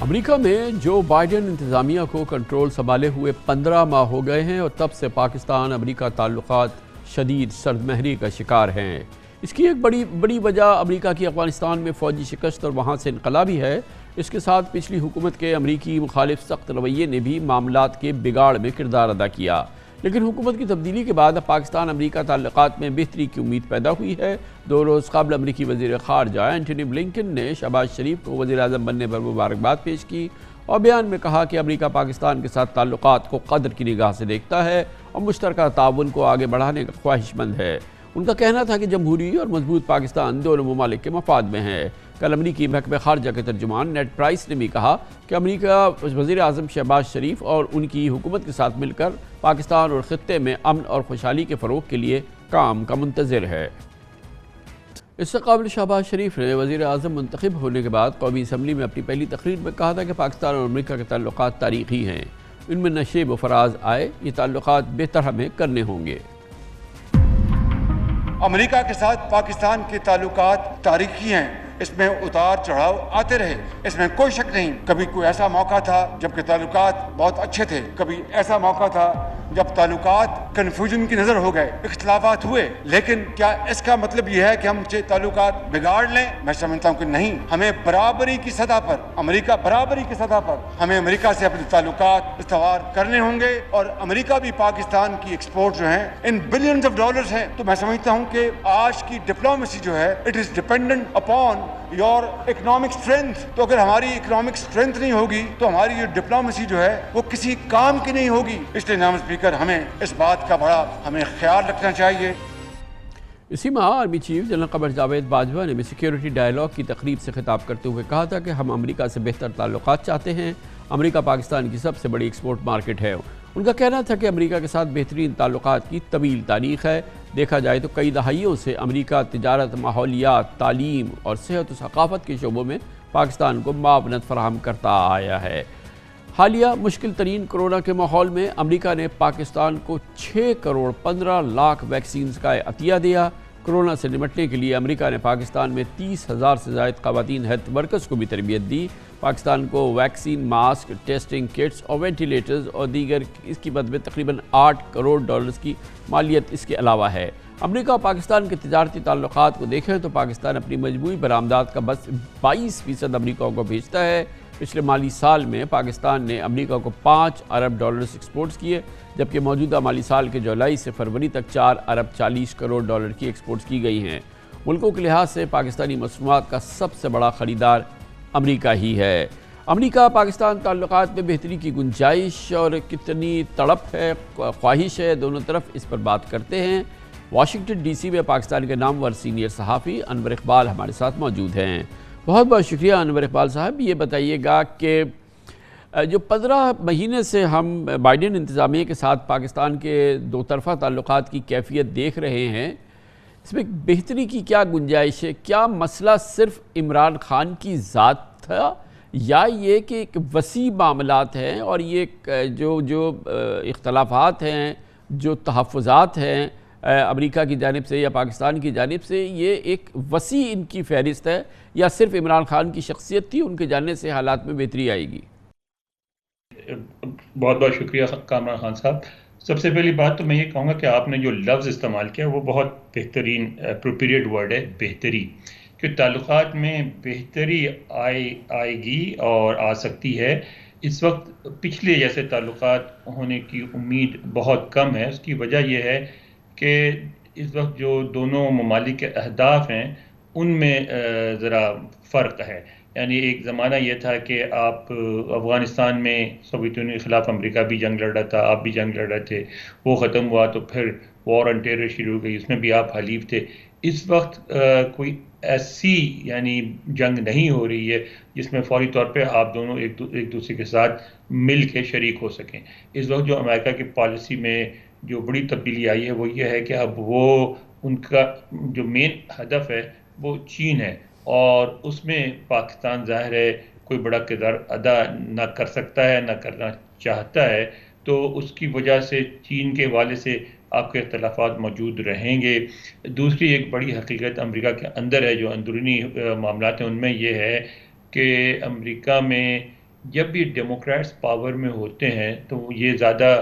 امریکہ میں Joe Biden انتظامیہ کو کنٹرول سنبھالے ہوئے 15 ماہ ہو گئے ہیں اور تب سے پاکستان امریکہ تعلقات شدید سرد مہری کا شکار ہیں۔ اس کی ایک بڑی وجہ امریکہ کی افغانستان میں فوجی شکست اور وہاں سے انقلابی ہے۔ اس کے ساتھ پچھلی حکومت کے امریکی مخالف سخت رویے نے بھی معاملات کے بگاڑ میں کردار ادا کیا، لیکن حکومت کی تبدیلی کے بعد اب پاکستان امریکہ تعلقات میں بہتری کی امید پیدا ہوئی ہے۔ 2 روز قبل امریکی وزیر خارجہ اینٹونی بلنکن نے شہباز شریف کو وزیر اعظم بننے پر مبارکباد پیش کی اور بیان میں کہا کہ امریکہ پاکستان کے ساتھ تعلقات کو قدر کی نگاہ سے دیکھتا ہے اور مشترکہ تعاون کو آگے بڑھانے کا خواہش مند ہے۔ ان کا کہنا تھا کہ جمہوری اور مضبوط پاکستان دونوں ممالک کے مفاد میں ہے۔ کل امریکی محکمہ خارجہ کے ترجمان نیڈ پرائس نے بھی کہا کہ امریکہ وزیر اعظم شہباز شریف اور ان کی حکومت کے ساتھ مل کر پاکستان اور خطے میں امن اور خوشحالی کے فروغ کے لیے کام کا منتظر ہے۔ اس سے قبل شہباز شریف نے وزیر اعظم منتخب ہونے کے بعد قومی اسمبلی میں اپنی پہلی تقریر میں کہا تھا کہ پاکستان اور امریکہ کے تعلقات تاریخی ہیں، ان میں نشیب و فراز آئے، یہ تعلقات بہتر ہمیں کرنے ہوں گے۔ امریکہ کے ساتھ پاکستان کے تعلقات تاریخی ہیں، اس میں اتار چڑھاؤ آتے رہے، اس میں کوئی شک نہیں۔ کبھی کوئی ایسا موقع تھا جب کہ تعلقات بہت اچھے تھے، کبھی ایسا موقع تھا جب تعلقات کنفیوژن کی نظر ہو گئے، اختلافات ہوئے، لیکن کیا اس کا مطلب یہ ہے کہ ہم تعلقات بگاڑ لیں؟ میں سمجھتا ہوں کہ نہیں۔ ہمیں برابری کی سطح پر، برابری کی سطح پر ہمیں امریکہ سے اپنے تعلقات استوار کرنے ہوں گے، اور امریکہ بھی پاکستان کی ایکسپورٹ جو ہیں ان بلینز آف ڈالرز ہیں۔ تو میں سمجھتا ہوں کہ آج کی ڈپلومیسی جو ہے it is dependent upon your economic strength. تو اگر ہماری اکنامک اسٹرینتھ نہیں ہوگی تو ہماری یہ ڈپلومیسی جو ہے وہ کسی کام کی نہیں ہوگی۔ اس لیے جناب اسپیکر، ہمیں اس بات کا بڑا خیال رکھنا چاہیے۔ اسی ماہ army chief general Qamar Javed Bajwa نے بھی سیکیورٹی ڈائیلاگ کی تقریب سے خطاب کرتے ہوئے کہا تھا کہ ہم امریکہ سے بہتر تعلقات چاہتے ہیں۔ امریکہ پاکستان کی سب سے بڑی ایکسپورٹ مارکیٹ ہے۔ ان کا کہنا تھا کہ امریکہ کے ساتھ بہترین تعلقات کی طویل تاریخ ہے۔ دیکھا جائے تو کئی دہائیوں سے امریکہ تجارت، ماحولیات، تعلیم اور صحت و ثقافت کے شعبوں میں پاکستان کو معاونت فراہم کرتا آیا ہے۔ حالیہ مشکل ترین کورونا کے ماحول میں امریکہ نے پاکستان کو 6 کروڑ 15 لاکھ ویکسینز کا عطیہ دیا۔ کورونا سے نمٹنے کے لیے امریکہ نے پاکستان میں 30,000 سے زائد خواتین ہیلتھ ورکرز کو بھی تربیت دی۔ پاکستان کو ویکسین، ماسک، ٹیسٹنگ کٹس اور وینٹیلیٹرز اور دیگر اس کی مد میں تقریباً 8 کروڑ ڈالرز کی مالیت اس کے علاوہ ہے۔ امریکہ اور پاکستان کے تجارتی تعلقات کو دیکھیں تو پاکستان اپنی مجموعی برآمدات کا بس 22% امریکہ کو بھیجتا ہے۔ پچھلے مالی سال میں پاکستان نے امریکہ کو 5 ارب ڈالرز ایکسپورٹس کیے، جبکہ موجودہ مالی سال کے جولائی سے فروری تک 4 ارب 40 کروڑ ڈالر کی ایکسپورٹس کی گئی ہیں۔ ملکوں کے لحاظ سے پاکستانی مصنوعات کا سب سے بڑا خریدار امریکہ ہی ہے۔ امریکہ پاکستان تعلقات میں بہتری کی گنجائش اور کتنی تڑپ ہے، خواہش ہے، دونوں طرف اس پر بات کرتے ہیں۔ واشنگٹن ڈی سی میں پاکستان کے نامور سینئر صحافی انور اقبال ہمارے ساتھ موجود ہیں۔ بہت بہت شکریہ انور اقبال صاحب۔ یہ بتائیے گا کہ جو 15 مہینے سے ہم بائیڈن انتظامیہ کے ساتھ پاکستان کے 2 طرفہ تعلقات کی کیفیت دیکھ رہے ہیں، اس میں بہتری کی کیا گنجائش ہے؟ کیا مسئلہ صرف عمران خان کی ذات تھا یا یہ کہ ایک وسیع معاملات ہیں اور یہ جو اختلافات ہیں، جو تحفظات ہیں امریکہ کی جانب سے یا پاکستان کی جانب سے، یہ ایک وسیع ان کی فہرست ہے یا صرف عمران خان کی شخصیت تھی، ان کے جانے سے حالات میں بہتری آئے گی؟ بہت بہت شکریہ کامران خان صاحب۔ سب سے پہلی بات تو میں یہ کہوں گا کہ آپ نے جو لفظ استعمال کیا وہ بہت بہترین اپروپریٹ ورڈ ہے، بہتری، کہ تعلقات میں بہتری آئے گی اور آ سکتی ہے۔ اس وقت پچھلے جیسے تعلقات ہونے کی امید بہت کم ہے۔ اس کی وجہ یہ ہے کہ اس وقت جو دونوں ممالک کے اہداف ہیں ان میں ذرا فرق ہے۔ یعنی ایک زمانہ یہ تھا کہ آپ افغانستان میں سوویت یونین کے خلاف امریکہ بھی جنگ لڑ رہا تھا، آپ بھی جنگ لڑ رہے تھے، وہ ختم ہوا تو پھر وار آن ٹیرر شروع ہو گئی، اس میں بھی آپ حلیف تھے۔ اس وقت کوئی ایسی یعنی جنگ نہیں ہو رہی ہے جس میں فوری طور پہ آپ دونوں ایک دوسرے کے ساتھ مل کے شریک ہو سکیں۔ اس وقت جو امریکہ کی پالیسی میں جو بڑی تبدیلی آئی ہے وہ یہ ہے کہ اب وہ ان کا جو مین ہدف ہے وہ چین ہے، اور اس میں پاکستان ظاہر ہے کوئی بڑا کردار ادا نہ کر سکتا ہے، نہ کرنا چاہتا ہے۔ تو اس کی وجہ سے چین کے حوالے سے آپ کے اختلافات موجود رہیں گے۔ دوسری ایک بڑی حقیقت امریکہ کے اندر ہے، جو اندرونی معاملات ہیں ان میں یہ ہے کہ امریکہ میں جب بھی ڈیموکریٹس پاور میں ہوتے ہیں تو یہ زیادہ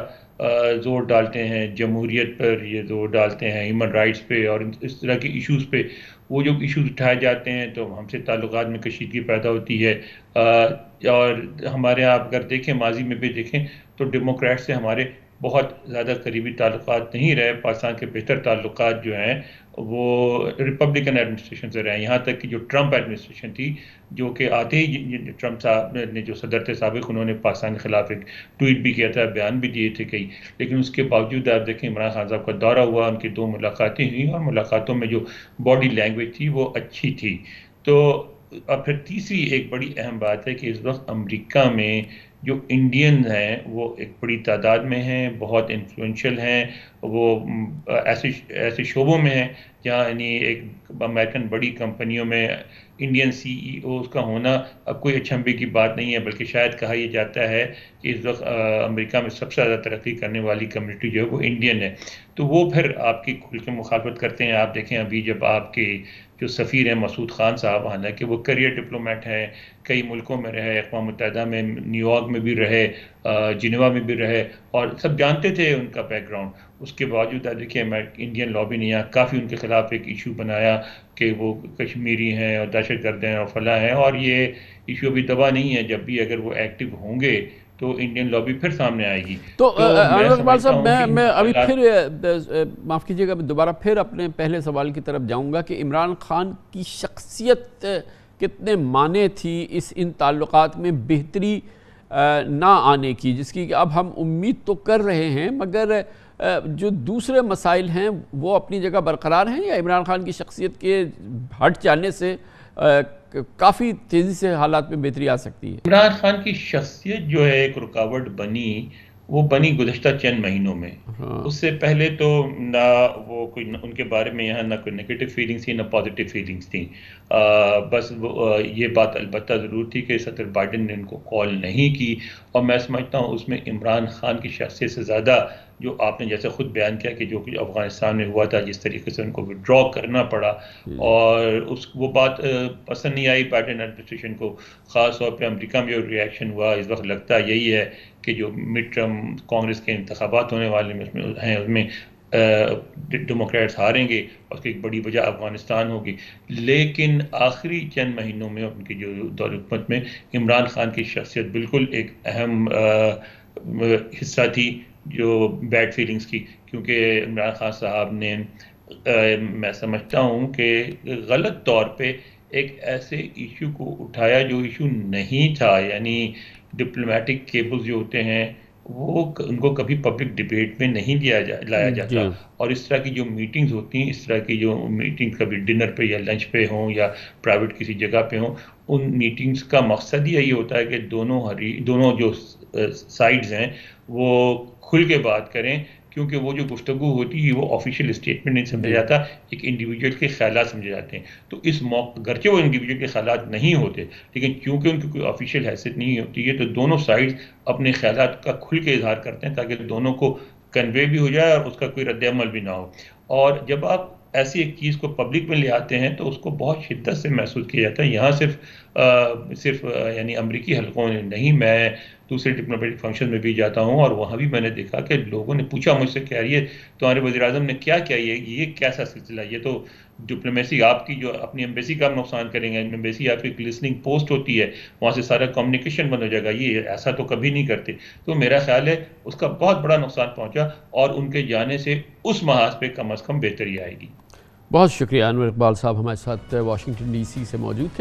زور ڈالتے ہیں جمہوریت پر، یہ زور ڈالتے ہیں ہیومن رائٹس پہ اور اس طرح کے ایشوز پہ. وہ جو ایشوز اٹھائے جاتے ہیں تو ہم سے تعلقات میں کشیدگی پیدا ہوتی ہے. اور ہمارے یہاں اگر دیکھیں ماضی میں بھی دیکھیں تو ڈیموکریٹ سے ہمارے بہت زیادہ قریبی تعلقات نہیں رہے. پاکستان کے بہتر تعلقات جو ہیں وہ ریپبلکن ایڈمنسٹریشن سے رہے ہیں، یہاں تک کہ جو ٹرمپ ایڈمنسٹریشن تھی، جو کہ آتے ہی ٹرمپ صاحب نے جو صدر تھے سابق، انہوں نے پاکستان کے خلاف ایک ٹویٹ بھی کیا تھا، بیان بھی دیے تھے کئی، لیکن اس کے باوجود آپ دیکھیں عمران خان صاحب کا دورہ ہوا، ان کی 2 ملاقاتیں ہوئیں اور ملاقاتوں میں جو باڈی لینگویج تھی وہ اچھی تھی. تو اور پھر تیسری ایک بڑی اہم بات ہے کہ اس وقت امریکہ میں جو انڈین ہیں وہ ایک بڑی تعداد میں ہیں، بہت انفلوئنشل ہیں، وہ ایسے شعبوں میں ہیں جہاں یعنی ایک امریکن بڑی کمپنیوں میں انڈین سی ای اوز کا ہونا اب کوئی اچھمبے کی بات نہیں ہے، بلکہ شاید کہا یہ جاتا ہے کہ اس وقت امریکہ میں سب سے زیادہ ترقی کرنے والی کمیونٹی جو ہے وہ انڈین ہے. تو وہ پھر آپ کی کھل کے مخالفت کرتے ہیں. آپ دیکھیں ابھی جب آپ کے جو سفیر ہیں مسعود خان صاحب، حالانکہ وہ کیریئر ڈپلومیٹ ہیں، کئی ملکوں میں رہے، اقوام متحدہ میں نیو یارک میں بھی رہے، جنیوا میں بھی رہے، اور سب جانتے تھے ان کا بیک گراؤنڈ. اس کے باوجود آپ دیکھیے انڈین لابی نے یہاں کافی ان کے خلاف ایک ایشو بنایا کہ وہ کشمیری ہیں اور دہشت گرد ہیں اور فلاں ہیں، اور یہ ایشو ابھی دبا نہیں ہے. جب بھی اگر وہ ایکٹیو ہوں گے تو انڈین لابی پھر سامنے آئے گی. تو انور اقبال صاحب میں ابھی حالات... پھر معاف کیجیے گا، دوبارہ پھر اپنے پہلے سوال کی طرف جاؤں گا کہ عمران خان کی شخصیت کتنے معنی تھی ان تعلقات میں بہتری نہ آنے کی، جس کی کہ اب ہم امید تو کر رہے ہیں، مگر جو دوسرے مسائل ہیں وہ اپنی جگہ برقرار ہیں، یا عمران خان کی شخصیت کے ہٹ جانے سے کافی تیزی سے حالات میں بہتری آ سکتی ہے؟ عمران خان کی شخصیت جو ہے ایک رکاوٹ بنی، وہ بنی گزشتہ چند مہینوں میں. اس سے پہلے تو نہ وہ کوئی ان کے بارے میں یہاں نہ کوئی نگیٹو فیلنگس تھی نہ پازیٹیو فیلنگس تھیں. بس یہ بات البتہ ضرور تھی کہ صدر بائیڈن نے ان کو کال نہیں کی، اور میں سمجھتا ہوں اس میں عمران خان کی شخصیت سے زیادہ جو آپ نے جیسے خود بیان کیا کہ جو کچھ افغانستان میں ہوا تھا، جس طریقے سے ان کو وڈرا کرنا پڑا، اور وہ بات پسند نہیں آئی بائیڈن ایڈمنسٹریشن کو. خاص طور پہ امریکہ میں جو ریئیکشن ہوا اس وقت لگتا یہی ہے کہ جو مڈ ٹرم کانگریس کے انتخابات ہونے والے ہیں اس میں ڈیموکریٹس ہاریں گے، اور اس کی ایک بڑی وجہ افغانستان ہوگی. لیکن آخری چند مہینوں میں ان کی جو دور حکومت میں عمران خان کی شخصیت بالکل ایک اہم حصہ تھی جو بیڈ فیلنگز کی، کیونکہ عمران خان صاحب نے میں سمجھتا ہوں کہ غلط طور پہ ایک ایسے ایشو کو اٹھایا جو ایشو نہیں تھا. یعنی ڈپلومیٹک کیبلز جو ہوتے ہیں وہ ان کو کبھی پبلک ڈیبیٹ میں نہیں لایا جاتا، اور اس طرح کی جو میٹنگز ہوتی ہیں، اس طرح کی جو میٹنگز کبھی ڈنر پہ یا لنچ پہ ہوں یا پرائیویٹ کسی جگہ پہ ہوں، ان میٹنگز کا مقصد یہی ہوتا ہے کہ دونوں جو سائڈز ہیں وہ کھل کے بات کریں، کیونکہ وہ جو گفتگو ہوتی ہے وہ آفیشیل اسٹیٹمنٹ نہیں سمجھا جاتا، ایک انڈیویجول کے خیالات سمجھے جاتے ہیں. تو اس موقع گرچہ وہ انڈیویجول کے خیالات نہیں ہوتے، لیکن کیونکہ ان کی کوئی آفیشیل حیثیت نہیں ہوتی ہے تو دونوں سائڈز اپنے خیالات کا کھل کے اظہار کرتے ہیں تاکہ دونوں کو کنوے بھی ہو جائے اور اس کا کوئی رد عمل بھی نہ ہو. اور جب آپ ایسی ایک چیز کو پبلک میں لے آتے ہیں تو اس کو بہت شدت سے محسوس کیا جاتا ہے. یہاں صرف یعنی امریکی حلقوں میں نہیں، میں دوسرے ڈپلومیٹک فنکشن میں بھی جاتا ہوں اور وہاں بھی میں نے دیکھا کہ لوگوں نے پوچھا مجھ سے کہ یہ تمہارے وزیر اعظم نے کیا کیا، یہ کیسا سلسلہ، یہ تو ڈپلومیسی آپ کی جو اپنی ایمبیسی کا نقصان کریں گے، ایمبیسی آپ کی لسننگ پوسٹ ہوتی ہے، وہاں سے سارا کمیونیکیشن بند ہو جائے گا، یہ ایسا تو کبھی نہیں کرتے. تو میرا خیال ہے اس کا بہت بڑا نقصان پہنچا، اور ان کے جانے سے اس محاذ پہ کم از کم بہتری آئے گی. بہت شکریہ انور اقبال صاحب ہمارے ساتھ واشنگٹن ڈی سی سے موجود تھے.